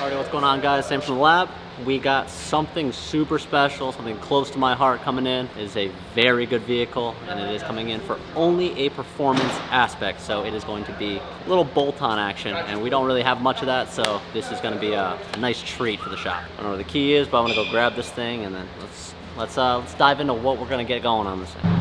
Alright, what's going on, guys? Sam from the lab. We got something super special, something close to my heart coming in. It is a very good vehicle, and it is coming in for only a performance aspect. So it is going to be a little bolt-on action, and we don't really have much of that, so this is going to be a nice treat for the shop. I don't know where the key is, but I'm going to go grab this thing, and then let's dive into what we're going to get going on this thing.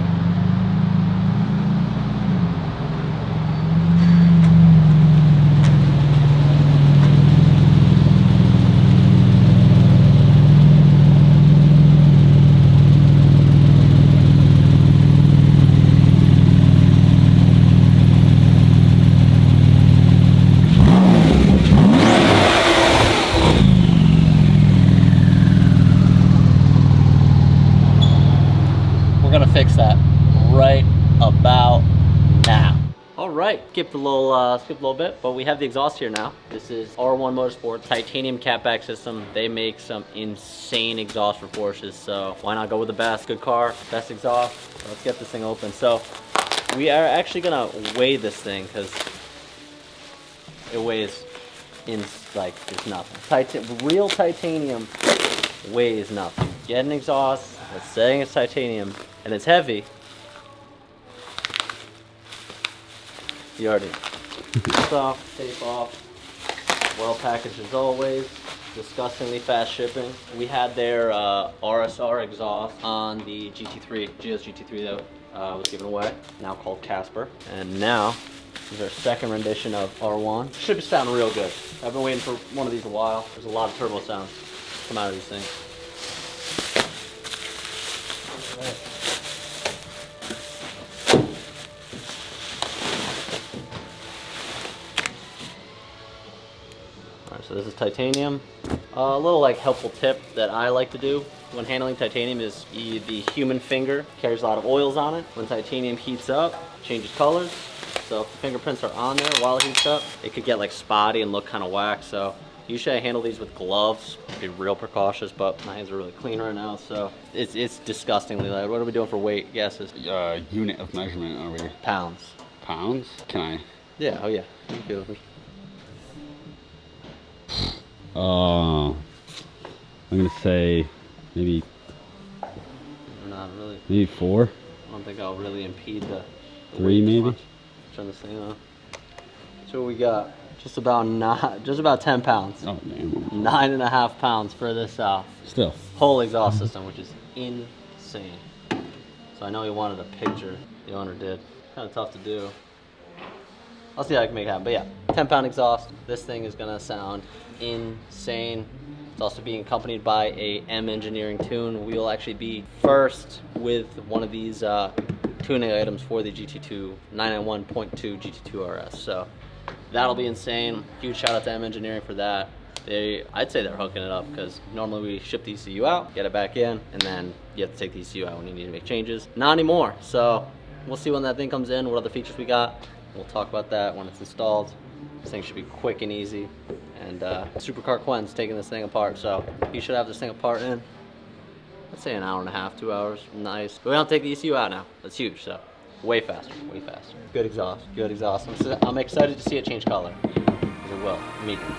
Gonna fix that right about now. All right, skipped a little bit, but we have the exhaust here now. This is R1 Motorsports titanium catback system. They make some insane exhaust for Porsches, so why not go with the best? Good car, best exhaust. So let's get this thing open. So we are actually gonna weigh this thing because it weighs like it's nothing. Real titanium weighs nothing. Get an exhaust that's saying it's titanium and it's heavy. You already tape off. Well packaged as always. Disgustingly fast shipping. We had their RSR exhaust on the GT3, GS GT3 that was given away, now called Casper. And now this is our second rendition of R1. Should be sounding real good. I've been waiting for one of these a while. There's a lot of turbo sounds come out of these things. Alright, so this is titanium. A little like helpful tip that I like to do when handling titanium is the human finger carries a lot of oils on it. When titanium heats up, it changes colors. So if the fingerprints are on there while it heats up, it could get like spotty and look kind of whack. So usually I handle these with gloves, be real precautious, but my hands are really clean right now, so it's disgustingly light. What are we doing for weight guesses? Unit of measurement, are we? Pounds. Pounds? Can I? Yeah, oh yeah. You can do it. I'm gonna say maybe. Not really. Maybe 4. I don't think I'll really impede the 3 maybe. Much. Turn this thing on. So we got just about 10 pounds. Oh damn. 9.5 pounds for this Still. whole exhaust system, which is insane. So I know he wanted a picture. The owner did. Kind of tough to do. I'll see how I can make it happen. But yeah, 10-pound exhaust. This thing is gonna sound insane. It's also being accompanied by a M Engineering tune. We will actually be first with one of these tuning items for the GT2 991.2 GT2RS. So that'll be insane. Huge shout out to M Engineering for that. I'd say they're hooking it up because normally we ship the ECU out, get it back in, and then you have to take the ECU out when you need to make changes. Not anymore. So we'll see when that thing comes in, what other features we got. We'll talk about that when it's installed. This thing should be quick and easy. And Supercar Quinn's taking this thing apart, so he should have this thing apart in, let's say, an hour and a half, 2 hours. Nice. But we don't take the ECU out now. That's huge, so way faster, way faster. Good exhaust, good exhaust. I'm excited to see it change color, because it will, immediately.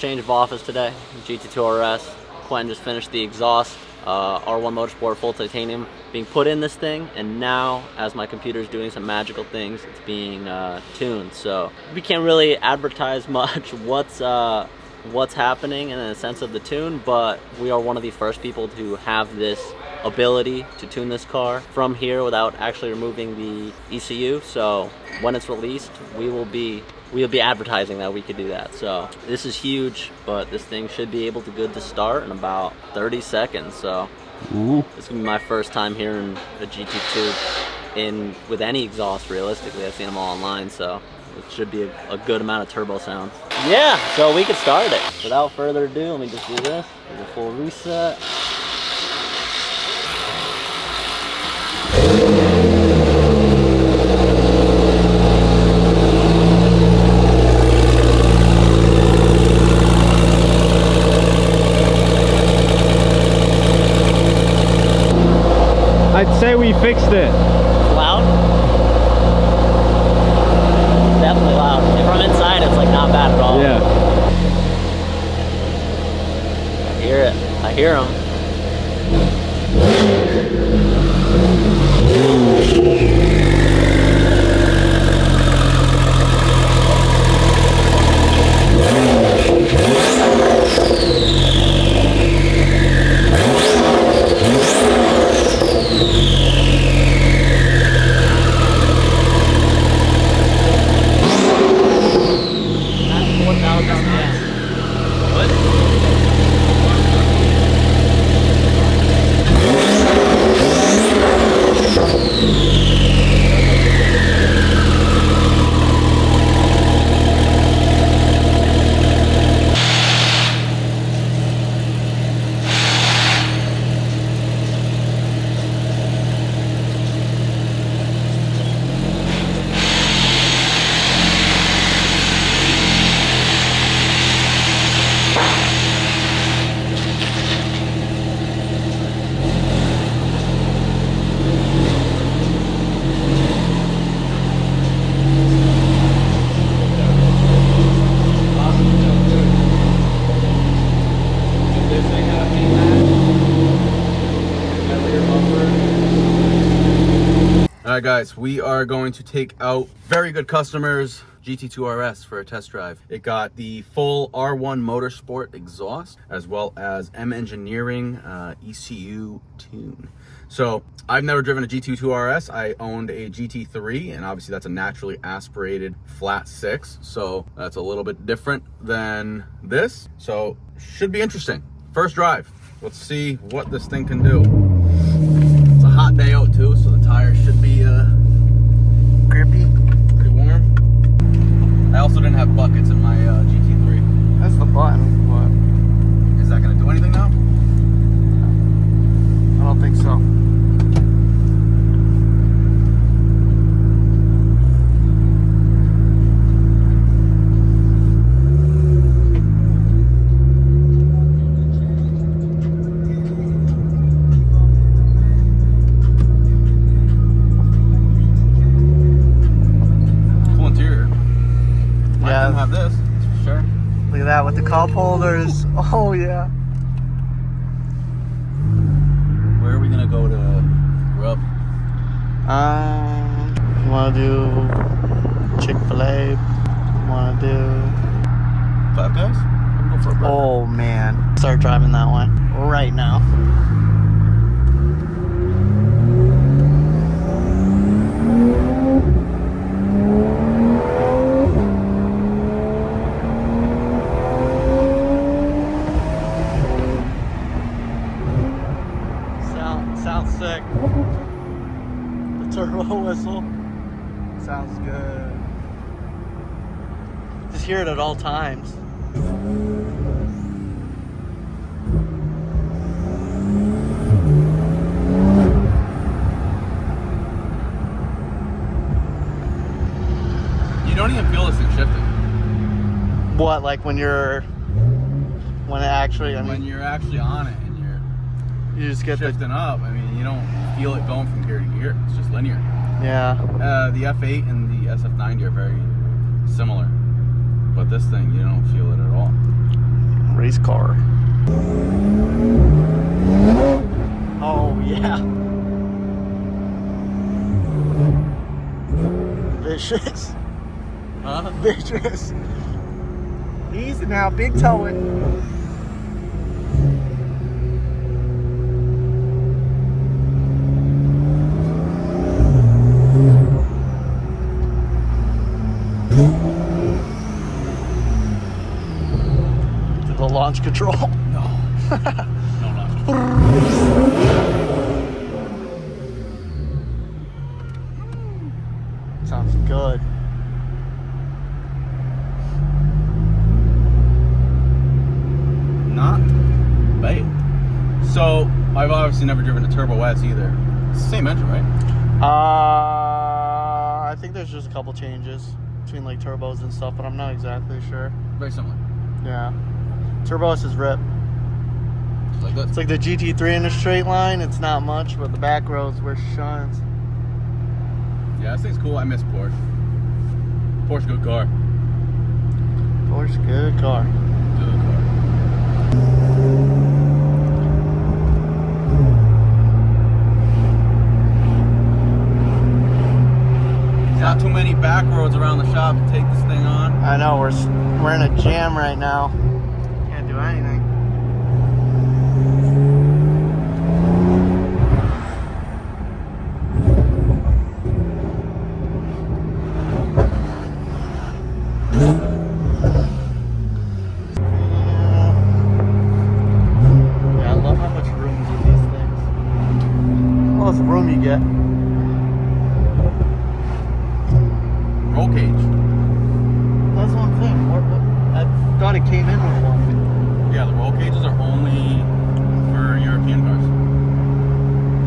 change of office today. GT2RS. Quentin just finished the exhaust. R1 Motorsport full titanium being put in this thing, and now as my computer's doing some magical things, it's being tuned. So we can't really advertise much what's happening in a sense of the tune, but we are one of the first people to have this ability to tune this car from here without actually removing the ECU. So when it's released, we'll be advertising that we could do that. So this is huge, but this thing should be able to good to start in about 30 seconds. So it's gonna be my first time hearing a GT2 with any exhaust. Realistically, I've seen them all online, so it should be a good amount of turbo sound. Yeah, so we could start it. Without further ado, let me just do this. Do a full reset. I'd say we fixed it. Loud? Definitely loud. And from inside, it's like not bad at all. Yeah. I hear it. I hear them. Alright guys, we are going to take out very good customers GT2RS for a test drive. It got the full R1 Motorsport exhaust as well as M Engineering ECU tune. So I've never driven a GT2RS. I owned a GT3, and obviously that's a naturally aspirated flat 6, so that's a little bit different than this. So should be interesting. First drive. Let's see what this thing can do. It's a hot day out too, so the tires should be grippy, pretty warm. I also didn't have buckets in my GT3. That's the button. What? Is that gonna do anything now? I don't think so. Have this, for sure. Look at that with the cup holders. Oh yeah. Where are we gonna go to grub? You wanna do Chick-fil-A? Wanna do Five Guys? I'm gonna go for a burger. Oh man. Start driving that way right now. Sounds sick. The turbo whistle sounds good. Just hear it at all times. You don't even feel this thing shifting. What, like when it actually, when you're actually on it and you just get shifting up, I mean, you don't feel it going from gear to gear. It's just linear. Yeah. The F8 and the SF90 are very similar, but this thing, you don't feel it at all. Race car. Oh yeah. Vicious. Huh? Vicious. Easy now, big towing. To the launch control. No. No launch. Sounds good. Not bad. So I've obviously never driven a Turbo S either. It's the same engine, right? I think there's just a couple changes between like turbos and stuff, but I'm not exactly sure. Very similar. Yeah. Turbo S is rip. Just like this. It's like the GT3 in a straight line. It's not much, but the back roads where it shines. Yeah, this thing's cool. I miss Porsche. Porsche, good car. Porsche, good car. Good car. Not too many back roads around the shop to take this thing on. I know, we're in a jam right now. Can't do anything. Yeah, I love how much room is in these things. Well, it's the room you get. Roll cage. That's one thing. I thought it came in with one. Yeah, the roll cages are only for European cars.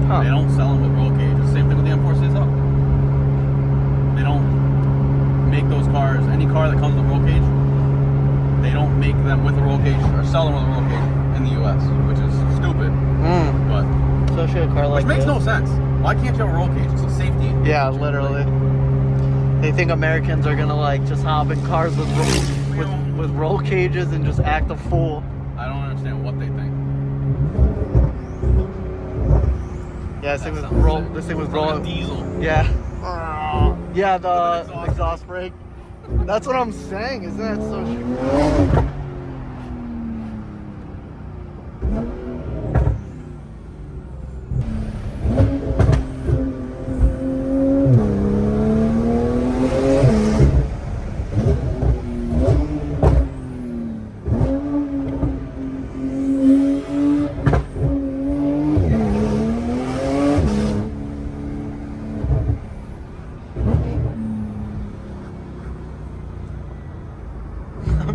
Huh. They don't sell them with roll cages. Same thing with the M4CSL. They don't make those cars. Any car that comes with a roll cage, they don't make them with a roll cage or sell them with a roll cage in the US, which is stupid. But Especially a car like which makes this. no sense. Why can't you have a roll cage? It's a safety. Yeah, feature. literally. They think Americans are gonna like just hop in cars with roll cages and just act a fool. I don't understand what they think. Yeah, this thing was sounds roll. sick. This thing was It's like a rolling. diesel. Yeah. Yeah, the With an exhaust brake. That's what I'm saying. Isn't that so true?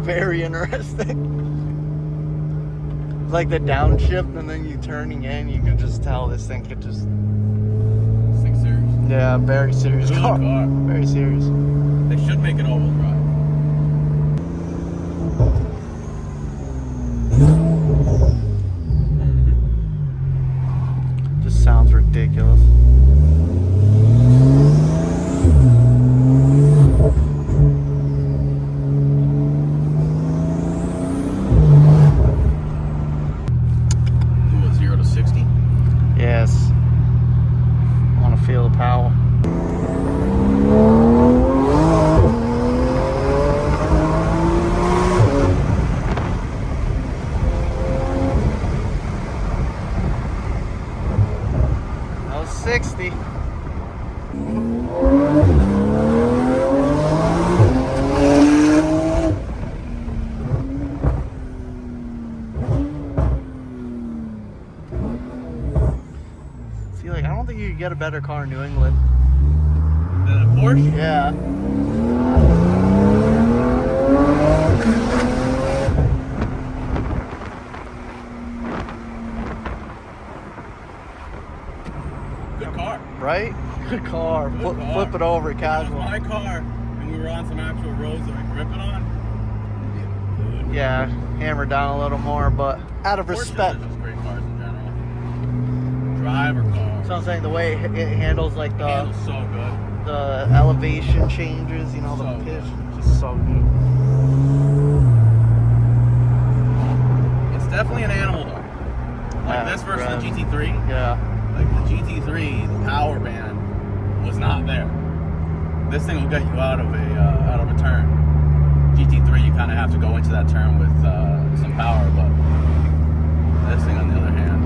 Very interesting. It's like the downshift, and then you turning in, you can just tell this thing could just. 6 Series. Yeah, very serious Good car. car. Very serious. They should make it all-wheel drive. Just sounds ridiculous. What, 0 to 60? Yes. I want to feel the power. That was 60. See, like, I don't think you could get a better car in New England. Then a Porsche? Yeah. Good car. Right? Good car. Good Flip, car. flip it over If it was casual. my car and we were on some actual roads that I could rip it on. Good. Yeah, hammer down a little more, but out of Porsches respect. are just great cars in general. Driver cars. So I'm saying the way it handles like the Handles so good. the elevation changes, you know, the So pitch, good. just so good. definitely an animal though. Like Yeah, this versus right. the GT3. Yeah. Like the GT3, the power band was not there. This thing will get you out of a turn. GT3, you kind of have to go into that turn with some power, but this thing, on the other hand,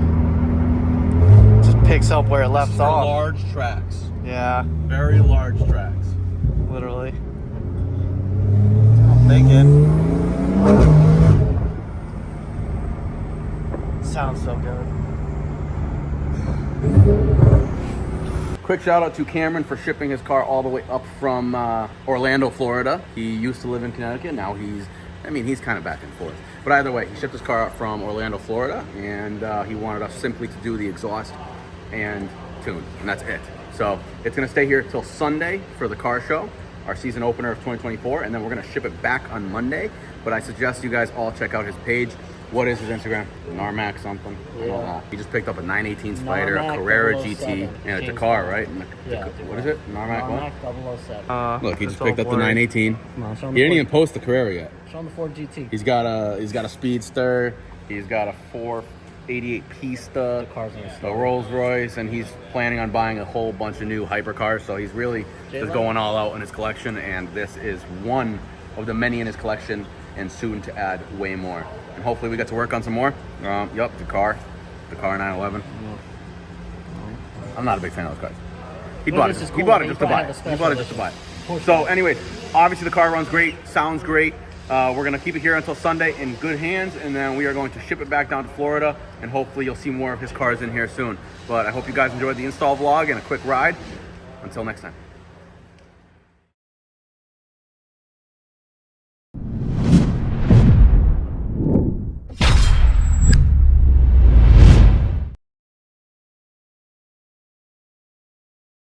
Just picks up where it left for off. large tracks, Yeah, very large tracks. literally. I'm thinking. Sounds so good. Quick shout out to Cameron for shipping his car all the way up from Orlando, Florida. He used to live in Connecticut. Now he's kind of back and forth. But either way, he shipped his car up from Orlando, Florida, and he wanted us simply to do the exhaust and tune, and that's it. So it's gonna stay here till Sunday for the car show, our season opener of 2024, and then we're gonna ship it back on Monday. But I suggest you guys all check out his page. What is his Instagram? Narmac something? I don't know. He just picked up a 918 Spider, a Narmac Carrera 007. GT, and a James Dakar, Bond. right? Yeah, What is it? Narmac what? 007. Look, he just it's all picked up the blurry. 918. Come on, show him He the didn't even Ford- post the Carrera yet. show him the Ford GT. He's got a Speedster. He's got a 488 Pista, The car's in his a store. Rolls Royce, and he's planning on buying a whole bunch of new hypercars. So he's really just going all out in his collection, and this is one of the many in his collection, and soon to add way more. And hopefully we get to work on some more. Yup, the car 911. I'm not a big fan of those cars. He Well, bought it. this is He cool, bought but it you just to probably buy have it. a He special bought it just to buy edition. it. So, anyways, obviously the car runs great, sounds great. We're gonna keep it here until Sunday in good hands, and then we are going to ship it back down to Florida, and hopefully you'll see more of his cars in here soon. But I hope you guys enjoyed the install vlog and a quick ride. Until next time.